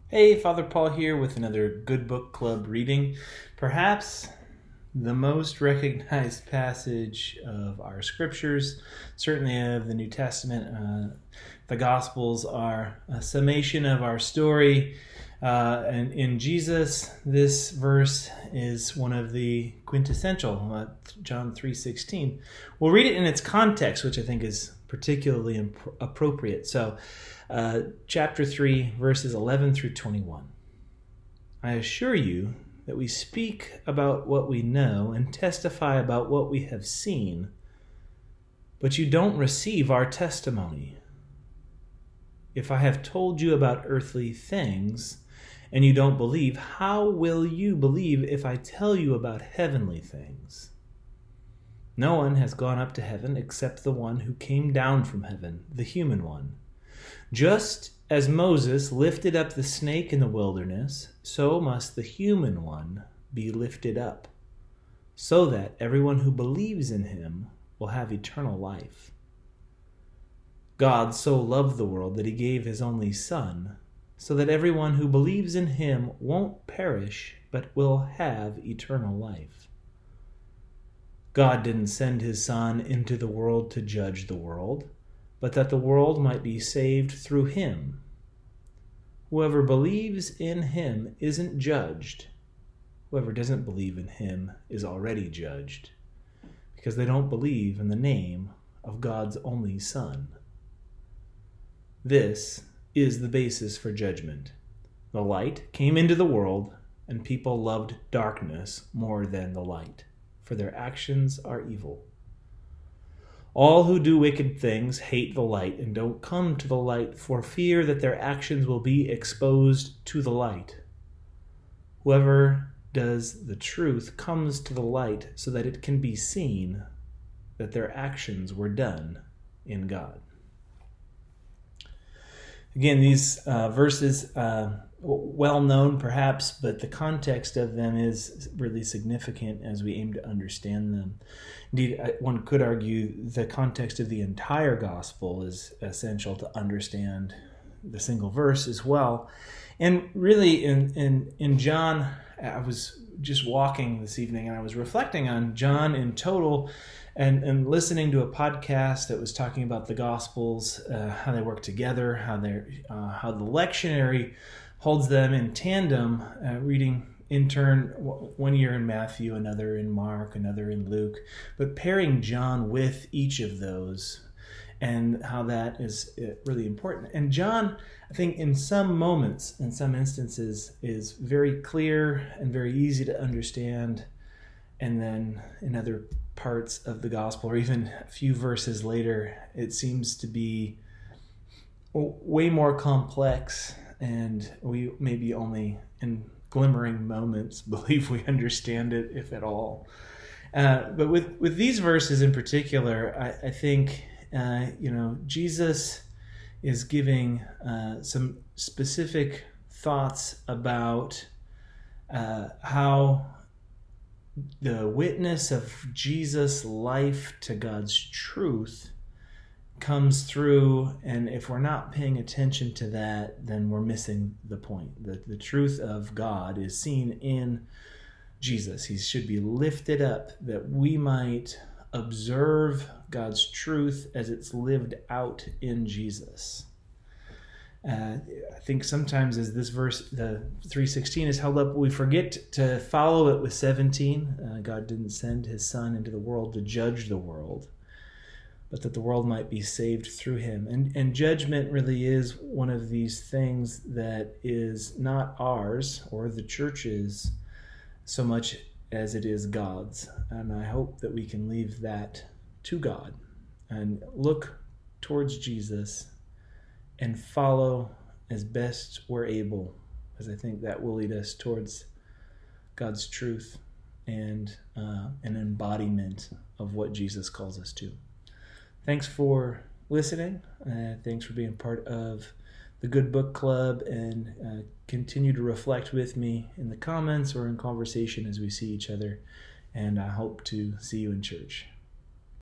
Hey, Father Paul here with another Good Book Club reading. Perhaps the most recognized passage of our scriptures, certainly of the New Testament. The Gospels are a summation of our story. And in Jesus, this verse is one of the quintessential, John 3:16. We'll read it in its context, which I think is particularly appropriate. So, chapter 3, verses 11 through 21. I assure you that we speak about what we know and testify about what we have seen, but you don't receive our testimony. If I have told you about earthly things and you don't believe, how will you believe if I tell you about heavenly things? No one has gone up to heaven except the one who came down from heaven, the human one. Just as Moses lifted up the snake in the wilderness, so must the human one be lifted up, so that everyone who believes in him will have eternal life. God so loved the world that he gave his only Son, so that everyone who believes in him won't perish, but will have eternal life. God didn't send his Son into the world to judge the world, but that the world might be saved through him. Whoever believes in him isn't judged. Whoever doesn't believe in him is already judged, because they don't believe in the name of God's only Son. This is the basis for judgment. The light came into the world, and people loved darkness more than the light, for their actions are evil. All who do wicked things hate the light and don't come to the light for fear that their actions will be exposed to the light. Whoever does the truth comes to the light so that it can be seen that their actions were done in God. Again, these verses, well known perhaps, but the context of them is really significant as we aim to understand them. Indeed, one could argue the context of the entire gospel is essential to understand the single verse as well. And really, in John, I was just walking this evening and I was reflecting on John in total and listening to a podcast that was talking about the Gospels, how they work together, how the lectionary holds them in tandem, reading in turn one year in Matthew, another in Mark, another in Luke, but pairing John with each of those and how that is really important. And John, I think in some moments, in some instances, is very clear and very easy to understand. And then in other parts of the gospel, or even a few verses later, it seems to be way more complex, and we maybe only in glimmering moments believe we understand it, if at all. But with these verses in particular, I think Jesus is giving some specific thoughts about how the witness of Jesus' life to God's truth comes through, and if we're not paying attention to that, then we're missing the point. The truth of God is seen in Jesus. He should be lifted up that we might observe God's truth as it's lived out in Jesus. I think sometimes as this verse, the 3:16 is held up, we forget to follow it with 17. God didn't send his Son into the world to judge the world, but that the world might be saved through him. And judgment really is one of these things that is not ours or the church's so much as it is God's. And I hope that we can leave that to God and look towards Jesus and follow as best we're able, as I think that will lead us towards God's truth and an embodiment of what Jesus calls us to. Thanks for listening. Thanks for being part of the Good Book Club, and continue to reflect with me in the comments or in conversation as we see each other. And I hope to see you in church.